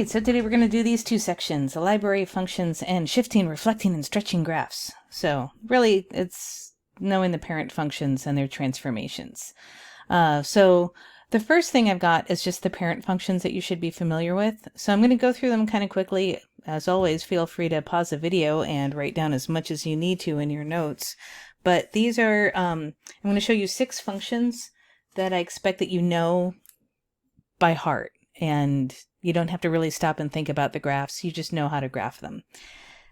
right, so today we're going to do these two sections, algebraic functions and shifting, reflecting, and stretching graphs. So really, it's knowing the parent functions and their transformations. So the first thing I've got is just the parent functions that you should be familiar with. So I'm going to go through them kind of quickly. As always, feel free to pause the video and write down as much as you need to in your notes. But these are, I'm going to show you 6 functions that I expect that you know by heart. And you don't have to really stop and think about the graphs. You just know how to graph them.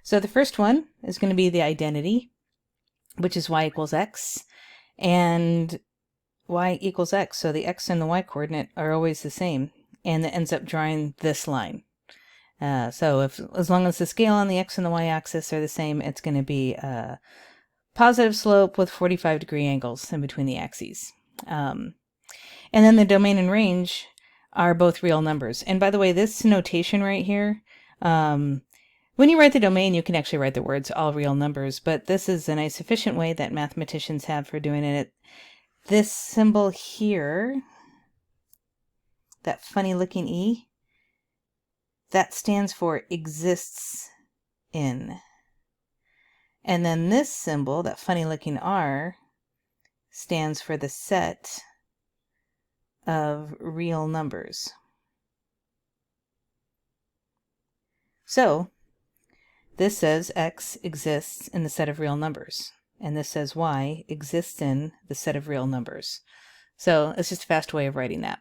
So the first one is going to be the identity, which is y equals x. And y equals x, so the x and the y coordinate are always the same. And that ends up drawing this line. So as long as the scale on the x and the y axis are the same, it's going to be a positive slope with 45-degree angles in between the axes. And then the domain and range are both real numbers. And by the way, this notation right here, when you write the domain, you can actually write the words all real numbers, but this is a nice efficient way that mathematicians have for doing it. This symbol here, that funny looking E, that stands for exists in. And then this symbol, that funny looking R, stands for the set of real numbers. So this says x exists in the set of real numbers, and this says y exists in the set of real numbers. So it's just a fast way of writing that.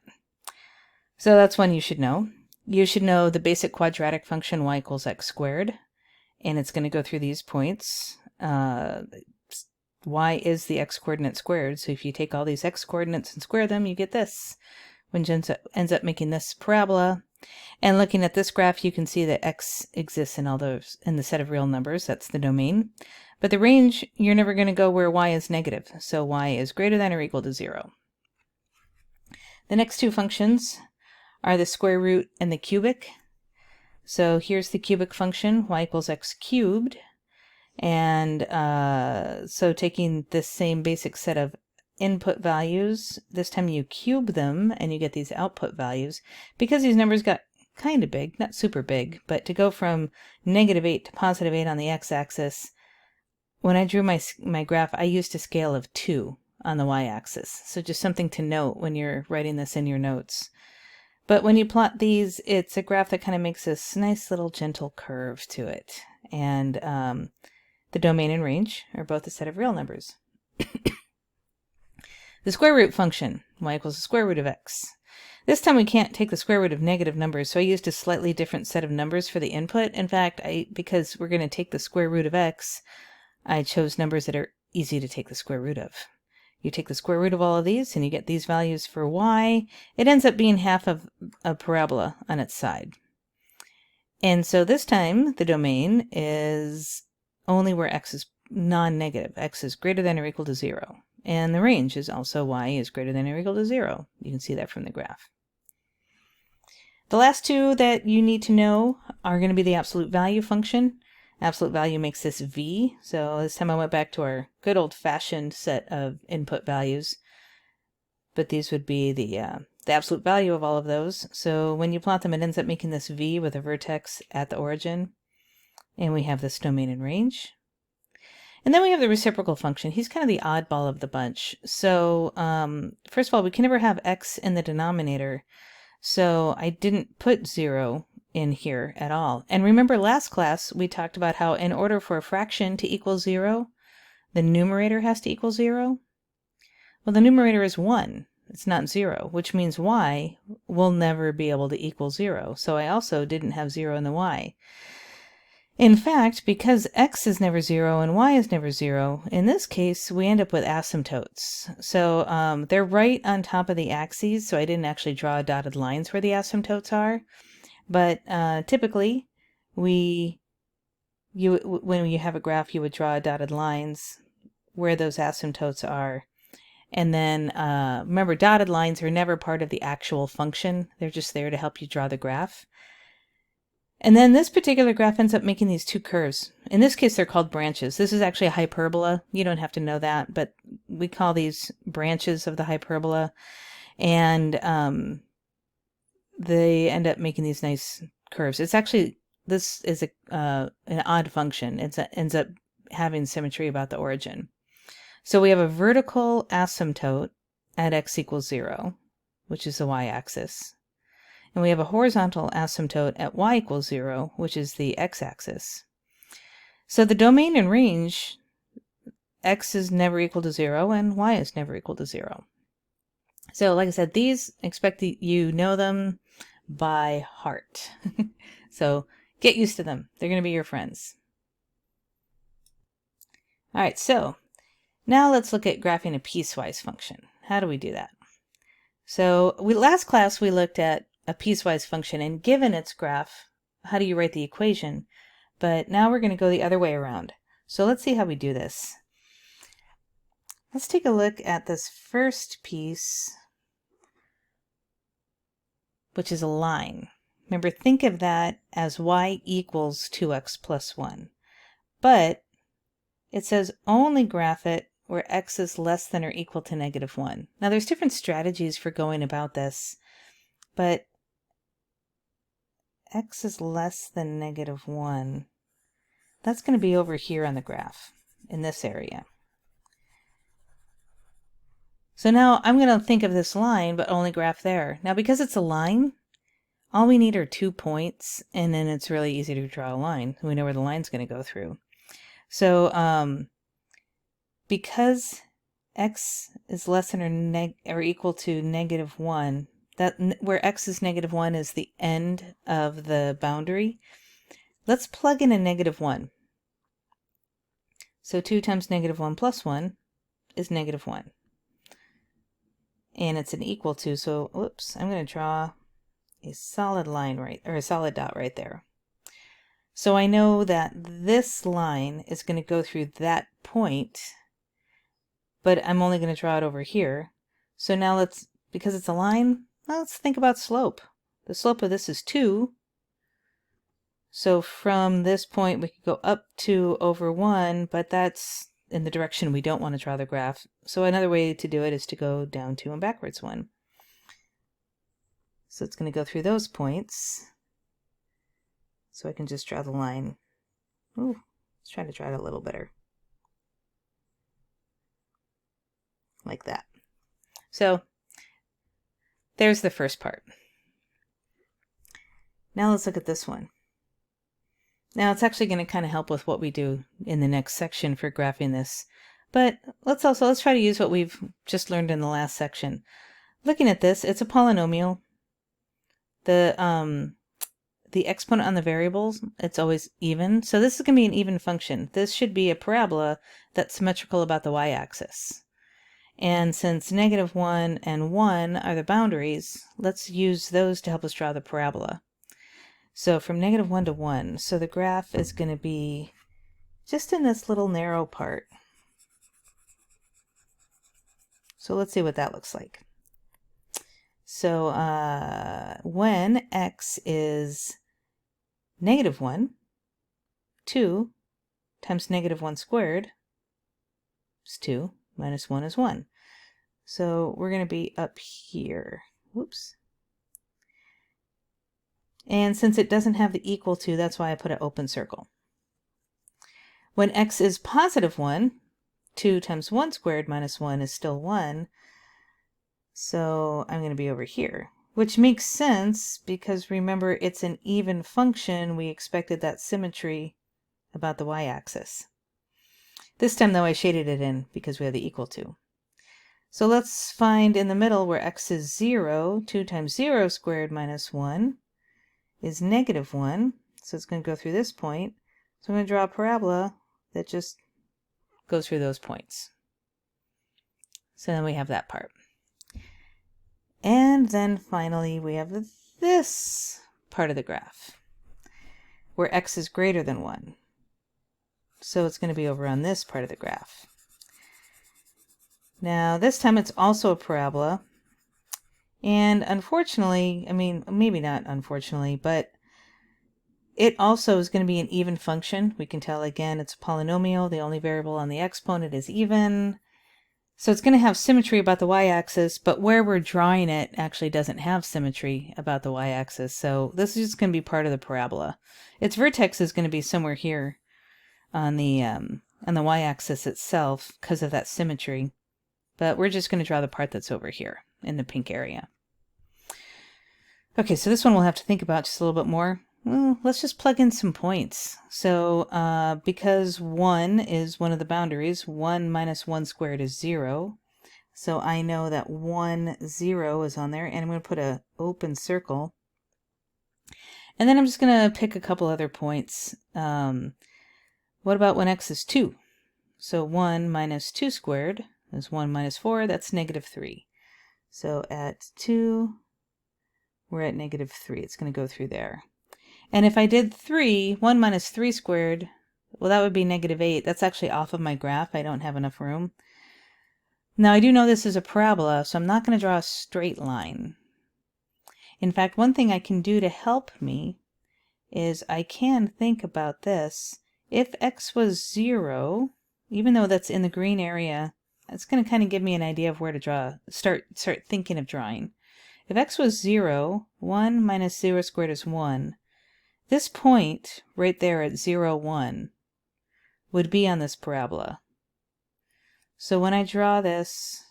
So that's one you should know. You should know the basic quadratic function y equals x squared, and it's going to go through these points. Y is the x coordinate squared, so if you take all these x coordinates and square them, you get this, which ends up making this parabola. And looking at this graph, you can see that x exists in all those in the set of real numbers. That's the domain. But the range, you're never going to go where y is negative, so y is greater than or equal to 0. The next two functions are the square root and the cubic. So here's the cubic function, y equals x cubed. And so taking this same basic set of input values, this time you cube them and you get these output values. Because these numbers got kind of big, not super big, but to go from -8 to +8 on the x-axis, when I drew my graph, I used a scale of 2 on the y-axis. So just something to note when you're writing this in your notes. But when you plot these, it's a graph that kind of makes this nice little gentle curve to it. And the domain and range are both a set of real numbers. The square root function, y equals the square root of x. This time we can't take the square root of negative numbers, so I used a slightly different set of numbers for the input. In fact, because we're going to take the square root of x, I chose numbers that are easy to take the square root of. You take the square root of all of these, and you get these values for y. It ends up being half of a parabola on its side. And so this time, the domain is only where x is non-negative. X is greater than or equal to 0. And the range is also y is greater than or equal to 0. You can see that from the graph. The last two that you need to know are going to be the absolute value function. Absolute value makes this v. So this time I went back to our good old-fashioned set of input values. But these would be the absolute value of all of those. So when you plot them, it ends up making this v with a vertex at the origin. And we have this domain and range. And then we have the reciprocal function. He's kind of the oddball of the bunch. So first of all, we can never have x in the denominator. So I didn't put 0 in here at all. And remember last class, we talked about how in order for a fraction to equal 0, the numerator has to equal 0. Well, the numerator is 1. It's not 0, which means y will never be able to equal 0. So I also didn't have 0 in the y. In fact, because x is never 0 and y is never 0, in this case, we end up with asymptotes. So they're right on top of the axes, so I didn't actually draw dotted lines where the asymptotes are. But typically, when you have a graph, you would draw dotted lines where those asymptotes are. And then remember, dotted lines are never part of the actual function. They're just there to help you draw the graph. And then this particular graph ends up making these two curves. In this case, they're called branches. This is actually a hyperbola. You don't have to know that, but we call these branches of the hyperbola. And they end up making these nice curves. It's actually, this is an odd function. It ends up having symmetry about the origin. So we have a vertical asymptote at x equals 0, which is the y-axis. And we have a horizontal asymptote at y equals 0, which is the x-axis. So the domain and range, x is never equal to 0 and y is never equal to 0. So like I said, these, expect that you know them by heart. So get used to them. They're going to be your friends. All right, so now let's look at graphing a piecewise function. How do we do that? So last class we looked at a piecewise function, and given its graph, how do you write the equation? But now we're going to go the other way around. So let's see how we do this. Let's take a look at this first piece, which is a line. Remember, think of that as y equals 2x plus 1. But it says only graph it where x is less than or equal to -1. Now there's different strategies for going about this, but x is less than -1. That's going to be over here on the graph, in this area. So now I'm going to think of this line, but only graph there. Now because it's a line, all we need are 2 points, and then it's really easy to draw a line. We know where the line's going to go through. So because x is less than or equal to -1, that where x is -1 is the end of the boundary. Let's plug in a -1. So 2 times -1 plus 1 is -1. And it's an equal to, so whoops, I'm going to draw a solid line or a solid dot right there. So I know that this line is going to go through that point, but I'm only going to draw it over here. So now because it's a line, let's think about slope. The slope of this is 2. So from this point we could go up 2 over 1, but that's in the direction we don't want to draw the graph. So another way to do it is to go down 2 and backwards 1. So it's going to go through those points. So I can just draw the line. Ooh, let's try to draw it a little better. Like that. So there's the first part. Now let's look at this one. Now it's actually going to kind of help with what we do in the next section for graphing this. But let's try to use what we've just learned in the last section. Looking at this, it's a polynomial. The exponent on the variables, it's always even. So this is going to be an even function. This should be a parabola that's symmetrical about the y-axis. And since -1 and 1 are the boundaries, let's use those to help us draw the parabola. So from -1 to 1, so the graph is going to be just in this little narrow part. So let's see what that looks like. So when x is -1, 2 times -1 squared is 2, minus 1 is 1. So we're going to be up here. Whoops. And since it doesn't have the equal to, that's why I put an open circle. When x is +1, 2 times 1 squared minus 1 is still 1. So I'm going to be over here, which makes sense because remember it's an even function. We expected that symmetry about the y-axis. This time though I shaded it in because we have the equal to. So let's find in the middle where x is 0. 2 times 0 squared minus 1 is -1. So it's going to go through this point. So I'm going to draw a parabola that just goes through those points. So then we have that part. And then finally we have this part of the graph where x is greater than 1. So it's going to be over on this part of the graph. Now this time it's also a parabola. And unfortunately, I mean, maybe not unfortunately, but it also is going to be an even function. We can tell again it's a polynomial. The only variable on the exponent is even. So it's going to have symmetry about the y-axis, but where we're drawing it actually doesn't have symmetry about the y-axis. So this is just going to be part of the parabola. Its vertex is going to be somewhere here on the y-axis itself because of that symmetry. But we're just going to draw the part that's over here in the pink area. Okay, so this one we'll have to think about just a little bit more. Well, let's just plug in some points. So because 1 is one of the boundaries, 1 minus 1 squared is 0. So I know that 1, 0 is on there, and I'm going to put an open circle. And then I'm just going to pick a couple other points. What about when x is 2? So 1 minus 2 squared is 1 minus 4, that's negative 3. So at 2, we're at negative 3. It's going to go through there. And if I did 3, 1 minus 3 squared, well, that would be negative 8. That's actually off of my graph. I don't have enough room. Now, I do know this is a parabola, so I'm not going to draw a straight line. In fact, one thing I can do to help me is I can think about this. If x was 0, even though that's in the green area, that's going to kind of give me an idea of where to draw, start thinking of drawing. If x was 0, 1 minus 0 squared is 1. This point right there at 0, 1 would be on this parabola. So when I draw this,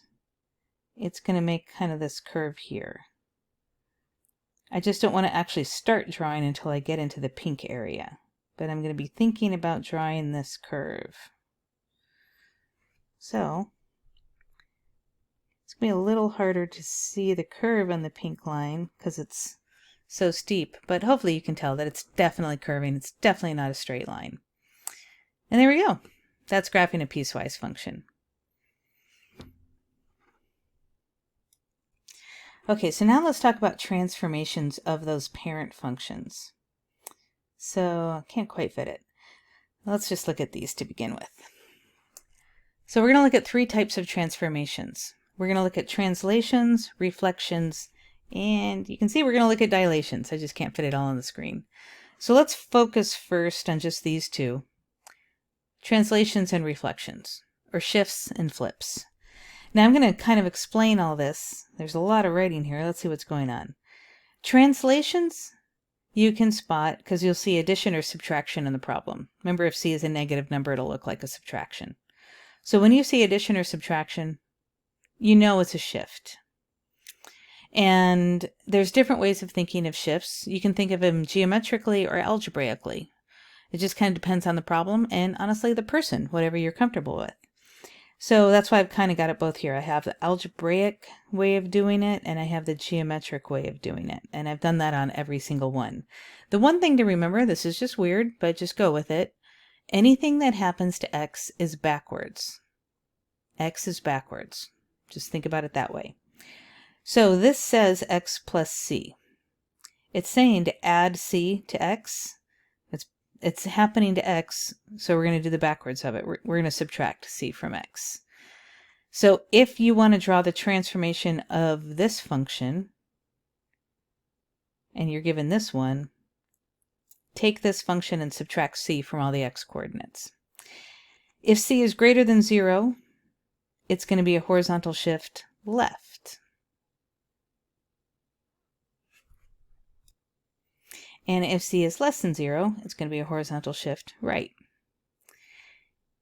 it's going to make kind of this curve here. I just don't want to actually start drawing until I get into the pink area. But I'm going to be thinking about drawing this curve. So it's going to be a little harder to see the curve on the pink line because it's so steep, but hopefully you can tell that it's definitely curving. It's definitely not a straight line. And there we go. That's graphing a piecewise function. Okay, so now let's talk about transformations of those parent functions. So I can't quite fit it. Let's just look at these to begin with. So we're going to look at 3 types of transformations. We're going to look at translations, reflections, and you can see we're going to look at dilations. I just can't fit it all on the screen. So let's focus first on just these 2. Translations and reflections, or shifts and flips. Now I'm going to kind of explain all this. There's a lot of writing here. Let's see what's going on. Translations, you can spot because you'll see addition or subtraction in the problem. Remember, if c is a negative number, it'll look like a subtraction. So when you see addition or subtraction, you know it's a shift. And there's different ways of thinking of shifts. You can think of them geometrically or algebraically. It just kind of depends on the problem and honestly the person, whatever you're comfortable with. So that's why I've kind of got it both here. I have the algebraic way of doing it and I have the geometric way of doing it. And I've done that on every single one. The one thing to remember, this is just weird, but just go with it. Anything that happens to x is backwards. X is backwards. Just think about it that way. So this says x plus c. It's saying to add c to x. It's happening to x, so we're going to do the backwards of it. We're going to subtract c from x. So if you want to draw the transformation of this function, and you're given this one, take this function and subtract c from all the x coordinates. If c is greater than 0, it's going to be a horizontal shift left. And if c is less than 0, it's going to be a horizontal shift right.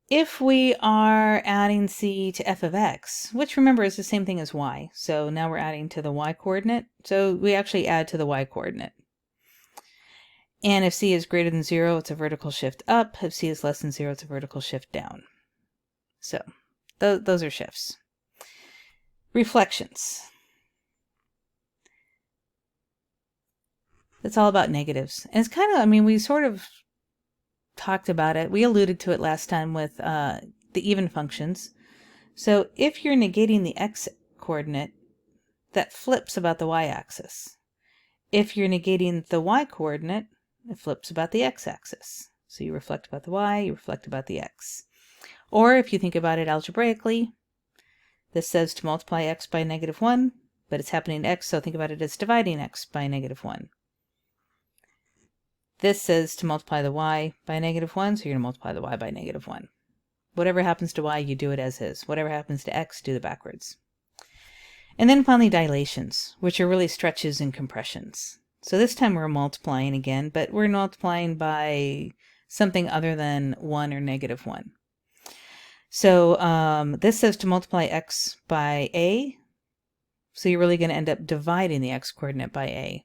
If we are adding c to f of x, which remember is the same thing as y, so now we're adding to the y coordinate, so we actually add to the y coordinate. And if c is greater than 0, it's a vertical shift up. If c is less than 0, it's a vertical shift down. So those are shifts. Reflections. It's all about negatives. And it's kind of, I mean, we sort of talked about it. We alluded to it last time with the even functions. So if you're negating the x coordinate, that flips about the y-axis. If you're negating the y coordinate, it flips about the x-axis. So you reflect about the y, you reflect about the x. Or if you think about it algebraically, this says to multiply x by -1, but it's happening to x, so think about it as dividing x by -1. This says to multiply the y by -1, so you're going to multiply the y by -1. Whatever happens to y, you do it as is. Whatever happens to x, do the backwards. And then finally dilations, which are really stretches and compressions. So this time we're multiplying again, but we're multiplying by something other than 1 or negative 1. So this says to multiply x by a, so you're really going to end up dividing the x-coordinate by a.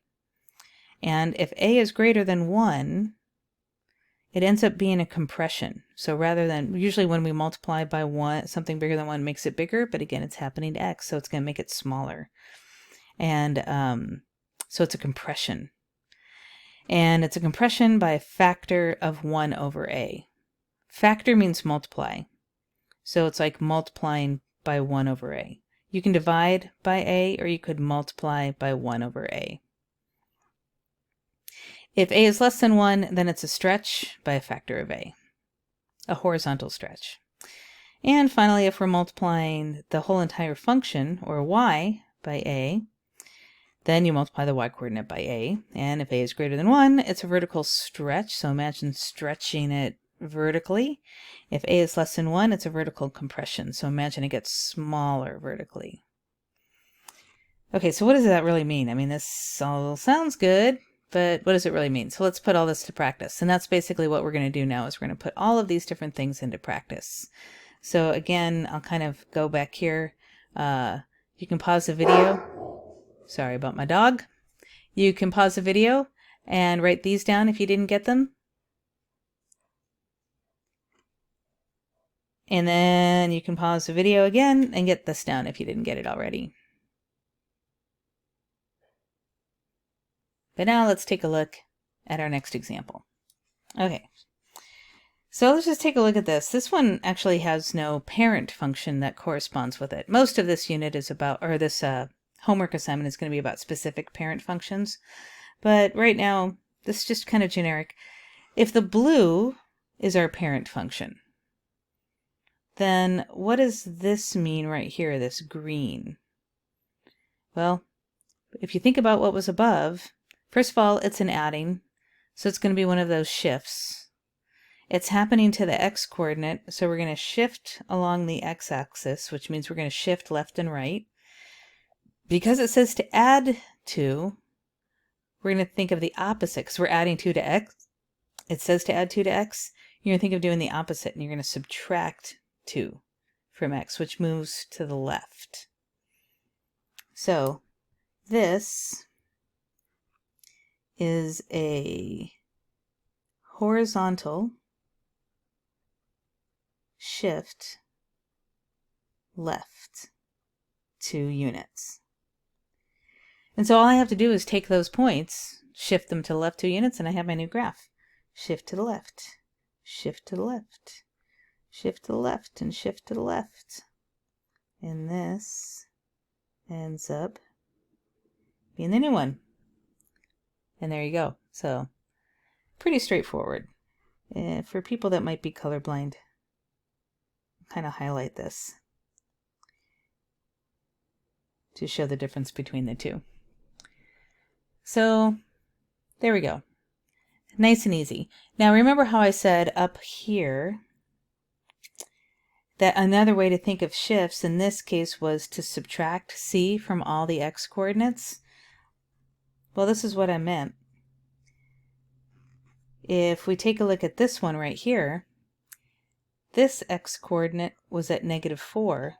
And if a is greater than 1, it ends up being a compression. So rather than, usually when we multiply by 1, something bigger than 1 makes it bigger, but again, it's happening to x, so it's going to make it smaller. And so it's a compression. And it's a compression by a factor of 1 over a. Factor means multiply. So it's like multiplying by 1 over a. You can divide by a, or you could multiply by 1 over a. If a is less than 1, then it's a stretch by a factor of a horizontal stretch. And finally, if we're multiplying the whole entire function, or y, by a, then you multiply the y-coordinate by a. And if a is greater than 1, it's a vertical stretch, so imagine stretching it vertically. If a is less than 1, it's a vertical compression, so imagine it gets smaller vertically. Okay, so what does that really mean? I mean, this all sounds good, but what does it really mean? So let's put all this to practice. And that's basically what we're going to do now, is we're going to put all of these different things into practice. So again, I'll kind of go back here. You can pause the video. Sorry about my dog. You can pause the video and write these down if you didn't get them. And then you can pause the video again and get this down if you didn't get it already. But now let's take a look at our next example. Okay, so let's just take a look at this. This one actually has no parent function that corresponds with it. Most of this unit is about, or this homework assignment is going to be about specific parent functions. But right now, this is just kind of generic. If the blue is our parent function, then what does this mean right here, this green? Well, if you think about what was above, first of all, it's an adding, so it's going to be one of those shifts. It's happening to the x-coordinate, so we're going to shift along the x-axis, which means we're going to shift left and right. Because it says to add 2, we're going to think of the opposite, because we're adding 2 to x. It says to add 2 to x. You're going to think of doing the opposite, and you're going to subtract 2 from x, which moves to the left. So this is a horizontal shift left 2 units. And so all I have to do is take those points, shift them to the left 2 units, and I have my new graph. Shift to the left, shift to the left, shift to the left, and shift to the left. And this ends up being the new one. And there you go. So pretty straightforward. For people that might be colorblind, I'll kind of highlight this to show the difference between the two. So there we go. Nice and easy. Now remember how I said up here that another way to think of shifts in this case was to subtract c from all the x-coordinates? Well, this is what I meant. If we take a look at this one right here, this x-coordinate was at -4,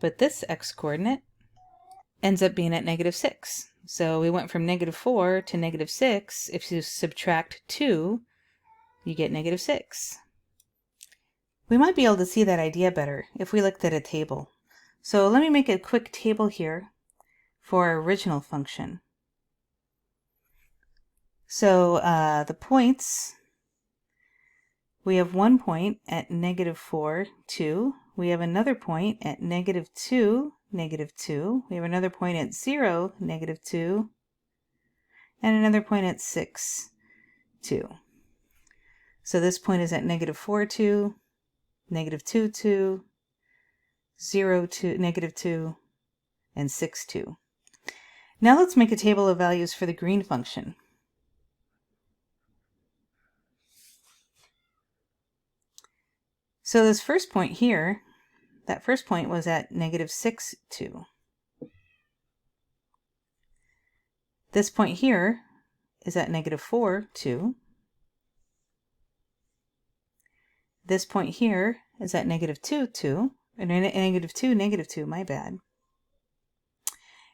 but this x-coordinate ends up being at -6. So we went from -4 to -6. If you subtract 2, you get -6. We might be able to see that idea better if we looked at a table. So let me make a quick table here for our original function. So the points, we have one point at -4, 2. We have another point at -2, -2. We have another point at 0, -2. And another point at 6, 2. So this point is at -4, 2, -2, 2, 0, 2, -2, and 6, 2. Now let's make a table of values for the green function. So this first point here, that first point was at -6, 2. This point here is at -4, 2. This point here is at -2, 2. And -2, -2, my bad.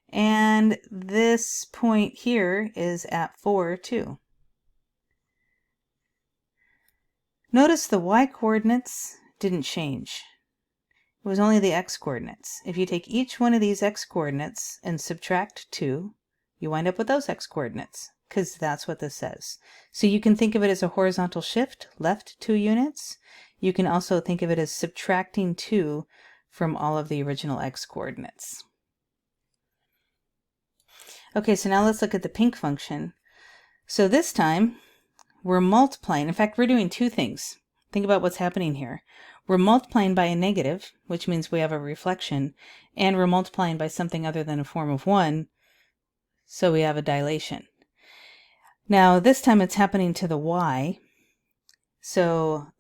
And this point here is at 4, 2. Notice the y-coordinates didn't change. It was only the x-coordinates. If you take each one of these x-coordinates and subtract 2, you wind up with those x-coordinates, because that's what this says. So you can think of it as a horizontal shift, left 2 units. You can also think of it as subtracting 2 from all of the original x-coordinates. Okay, so now let's look at the pink function. So this time, we're multiplying. In fact, we're doing two things. Think about what's happening here. We're multiplying by a negative, which means we have a reflection, and we're multiplying by something other than a form of 1, so we have a dilation. Now, this time it's happening to the y. So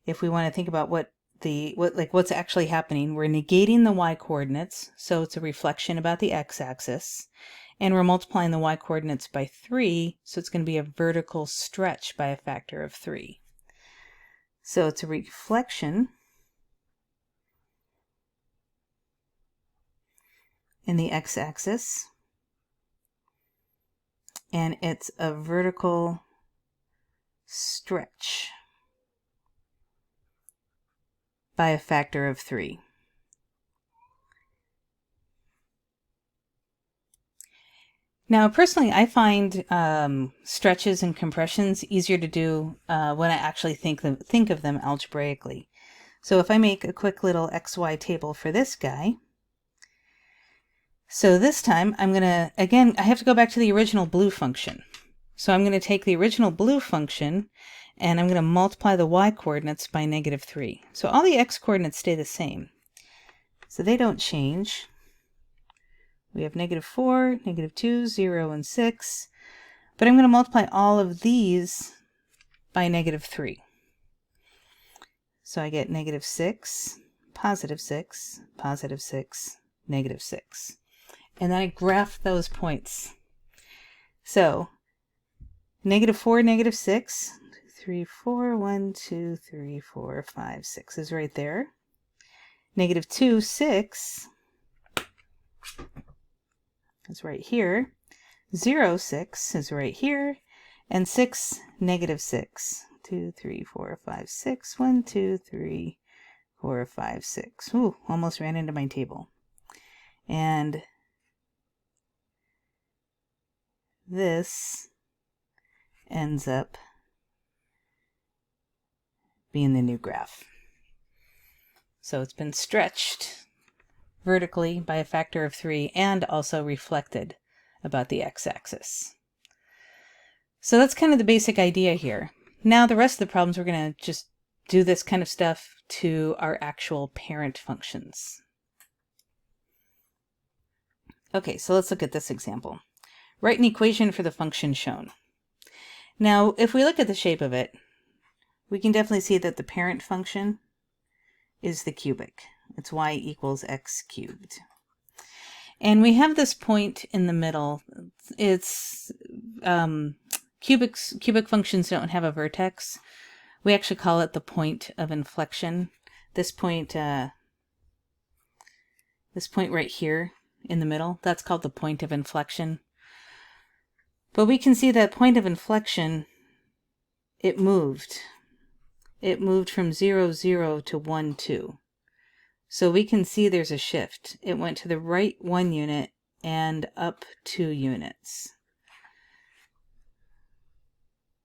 if we want to think about what's actually happening, we're negating the y-coordinates, so it's a reflection about the x-axis. And we're multiplying the y-coordinates by 3, so it's going to be a vertical stretch by a factor of 3. So it's a reflection in the x-axis, and it's a vertical stretch by a factor of 3. Now, personally, I find stretches and compressions easier to do when I actually think of them algebraically. So if I make a quick little XY table for this guy, so this time I'm going to, again, I have to go back to the original blue function. So I'm going to take the original blue function and I'm going to multiply the y-coordinates by -3. So all the x-coordinates stay the same. So they don't change. We have -4, -2, 0, and 6. But I'm going to multiply all of these by -3. So I get -6, +6, +6, -6. And then I graph those points. So -4, -6, 2, 3, 4, 1, 2, 3, 4, 5, 6 is right there. -2, 6 is right here. 0, 6 is right here. And 6, -6. 2, 3, 4, 5, 6. 1, 2, 3, 4, 5, 6. Ooh, almost ran into my table. And this ends up being the new graph. So it's been stretched vertically by a factor of 3 and also reflected about the x-axis. So that's kind of the basic idea here. Now the rest of the problems, we're going to just do this kind of stuff to our actual parent functions. Okay, so let's look at this example. Write an equation for the function shown. Now, if we look at the shape of it, we can definitely see that the parent function is the cubic. It's y equals x cubed. And we have this point in the middle. It's cubic functions don't have a vertex. We actually call it the point of inflection. This point right here in the middle, that's called the point of inflection. But we can see that point of inflection, it moved. It moved from 0, 0 to 1, 2. So we can see there's a shift. It went to the right 1 unit and up 2 units.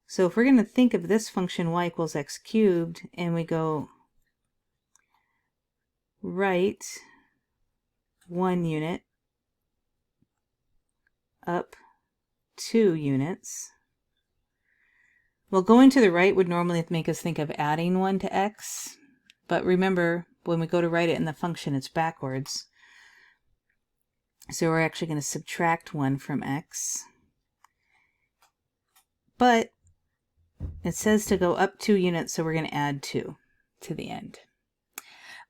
So if we're going to think of this function y equals x cubed, and we go right 1 unit, up 2 units. Well, going to the right would normally make us think of adding 1 to x, but remember, when we go to write it in the function, it's backwards. So we're actually going to subtract 1 from x. But it says to go up 2 units, so we're going to add 2. to the end.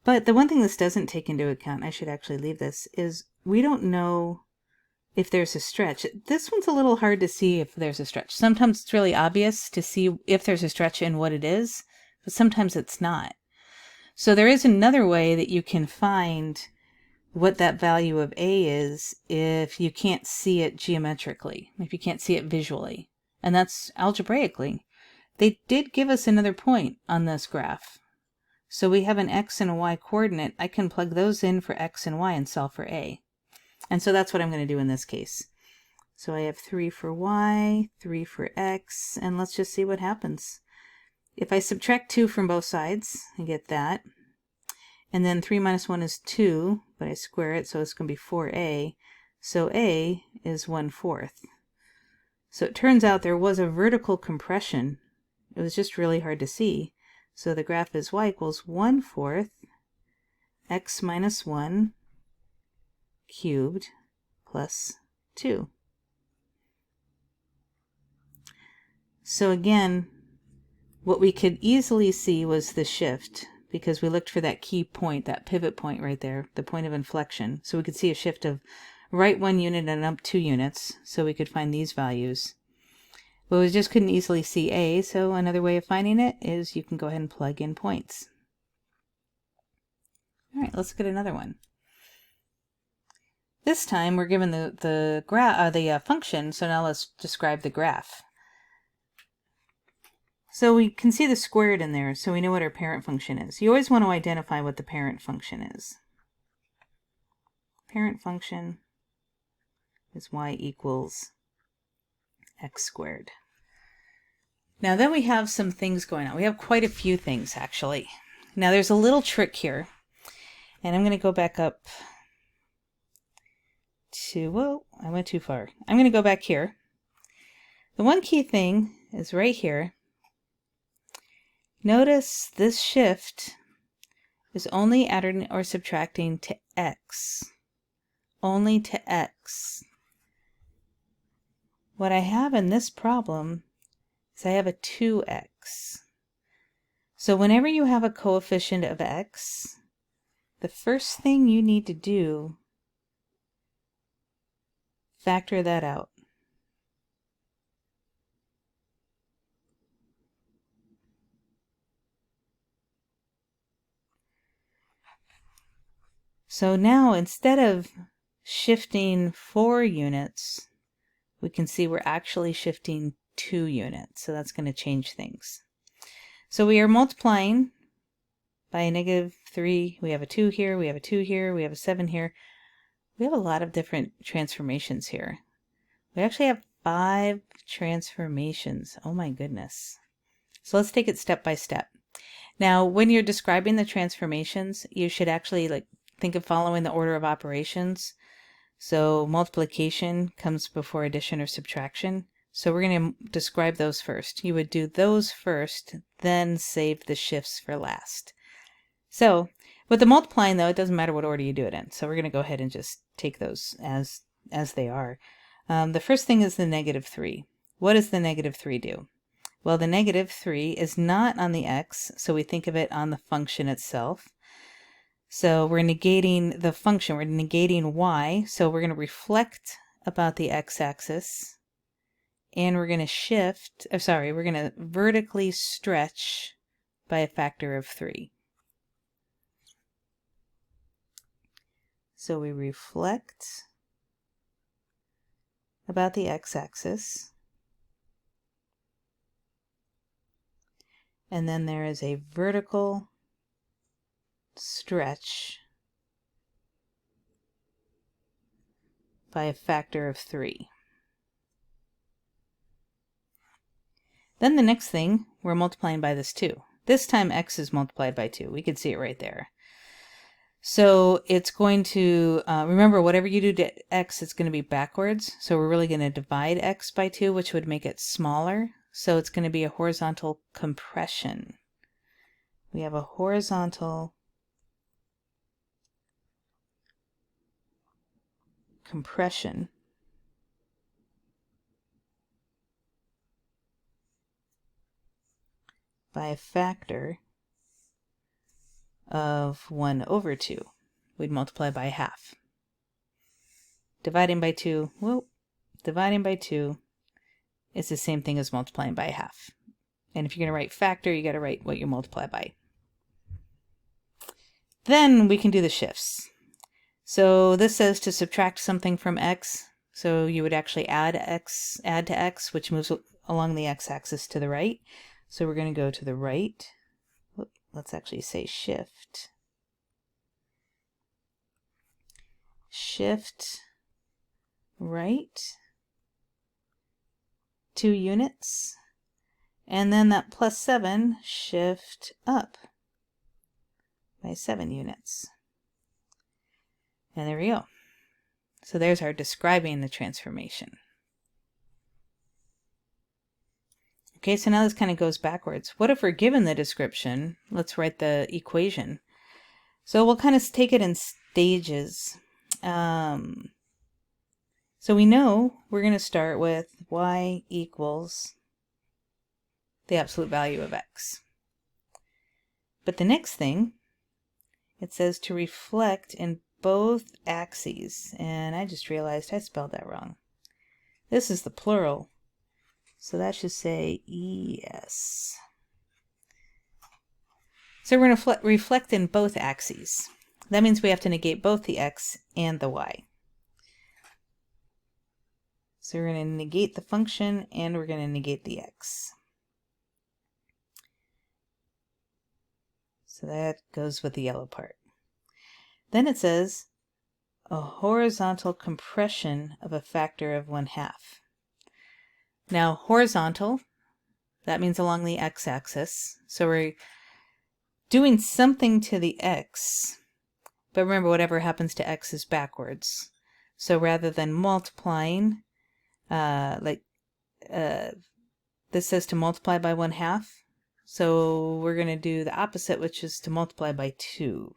But the one thing this doesn't take into account, I should actually leave this, is we don't know if there's a stretch. This one's a little hard to see if there's a stretch. Sometimes it's really obvious to see if there's a stretch and what it is, but sometimes it's not. So there is another way that you can find what that value of A is if you can't see it geometrically, if you can't see it visually, and that's algebraically. They did give us another point on this graph. So we have an x and a y coordinate. I can plug those in for x and y and solve for A. And so that's what I'm going to do in this case. So I have 3 for y, 3 for x, and let's just see what happens. If I subtract 2 from both sides, I get that. And then 3 minus 1 is 2, but I square it, so it's going to be 4a. So a is 1/4. So it turns out there was a vertical compression. It was just really hard to see. So the graph is y equals 1/4 x minus 1 cubed plus 2. So again, what we could easily see was the shift, because we looked for that key point, that pivot point right there, the point of inflection. So we could see a shift of right 1 unit and up 2 units, so we could find these values. But we just couldn't easily see A, so another way of finding it is you can go ahead and plug in points. All right, let's look at another one. This time we're given the function, so now let's describe the graph. So we can see the squared in there, so we know what our parent function is. You always want to identify what the parent function is. Parent function is y equals x squared. Now then we have some things going on. We have quite a few things actually. Now there's a little trick here, and I'm going to go back up to, whoa, I went too far. I'm going to go back here. The one key thing is right here. Notice this shift is only adding or subtracting to x. Only to x. What I have in this problem is I have a 2x. So whenever you have a coefficient of x, the first thing you need to do, factor that out. So now instead of shifting 4 units, we can see we're actually shifting 2 units. So that's going to change things. So we are multiplying by a -3. We have a 2 here, we have a 2 here, we have a 7 here. We have a lot of different transformations here. We actually have 5 transformations. Oh my goodness. So let's take it step by step. Now, when you're describing the transformations, you should actually think of following the order of operations. So multiplication comes before addition or subtraction. So we're going to describe those first. You would do those first, then save the shifts for last. So with the multiplying, though, it doesn't matter what order you do it in. So we're going to go ahead and just take those as they are. The first thing is the -3. What does the -3 do? Well, the -3 is not on the x, so we think of it on the function itself. So we're negating the function, we're negating y, so we're going to reflect about the x-axis, and we're going to we're going to vertically stretch by a factor of 3. So we reflect about the x-axis, and then there is a vertical stretch by a factor of 3. Then the next thing, we're multiplying by this 2. This time x is multiplied by 2. We can see it right there. So it's going to, remember, whatever you do to x, it's going to be backwards. So we're really going to divide x by 2, which would make it smaller. So it's going to be a horizontal compression. We have a horizontal compression by a factor of 1 over 2. We'd multiply by half. Dividing by 2, well, dividing by 2 is the same thing as multiplying by half. And if you're going to write factor, you got to write what you multiply by. Then we can do the shifts. So this says to subtract something from x. So you would actually add to x, which moves along the x-axis to the right. So we're going to go to the right. Let's actually say shift. Shift right 2 units. And then that plus 7, shift up by 7 units. And there we go. So there's our describing the transformation. Okay, so now this kind of goes backwards. What if we're given the description? Let's write the equation. So we'll kind of take it in stages. So we know we're going to start with y equals the absolute value of x. But the next thing, it says to reflect in both axes. And I just realized I spelled that wrong. This is the plural. So that should say ES. So we're going to reflect in both axes. That means we have to negate both the x and the y. So we're going to negate the function and we're going to negate the x. So that goes with the yellow part. Then it says a horizontal compression of a factor of 1/2. Now horizontal, that means along the x-axis. So we're doing something to the x, but remember whatever happens to x is backwards. So rather than multiplying, this says to multiply by 1/2. So we're going to do the opposite, which is to multiply by 2.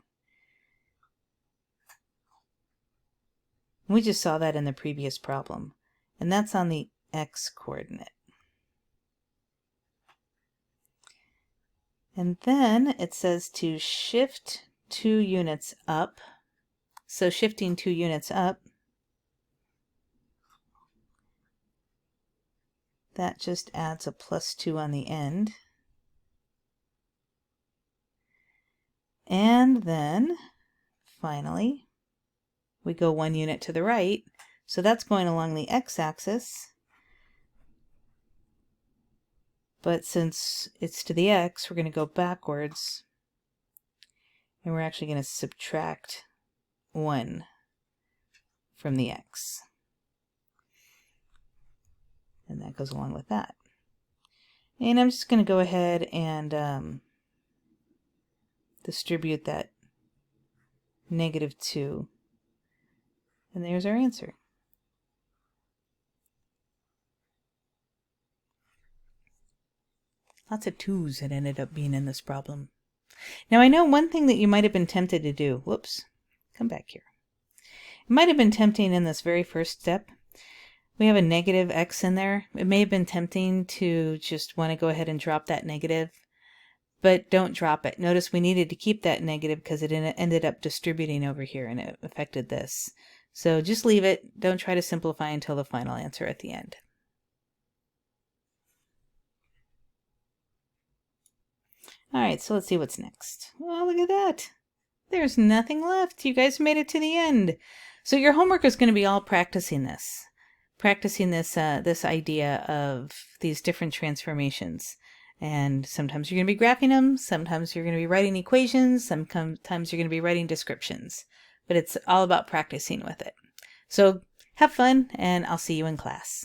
We just saw that in the previous problem, and that's on the x-coordinate. And then it says to shift 2 units up. So shifting 2 units up, that just adds a plus 2 on the end. And then, finally, we go 1 unit to the right. So that's going along the x-axis. But since it's to the x, we're going to go backwards. And we're actually going to subtract 1 from the x. And that goes along with that. And I'm just going to go ahead and distribute that -2. And there's our answer. Lots of 2's that ended up being in this problem. Now I know one thing that you might have been tempted to do. Whoops. Come back here. It might have been tempting in this very first step. We have a negative x in there. It may have been tempting to just want to go ahead and drop that negative. But don't drop it. Notice we needed to keep that negative because it ended up distributing over here and it affected this. So just leave it. Don't try to simplify until the final answer at the end. All right, so let's see what's next. Oh, look at that. There's nothing left. You guys made it to the end. So your homework is going to be all practicing this. This idea of these different transformations. And sometimes you're going to be graphing them, sometimes you're going to be writing equations, sometimes you're going to be writing descriptions. But it's all about practicing with it. So have fun, and I'll see you in class.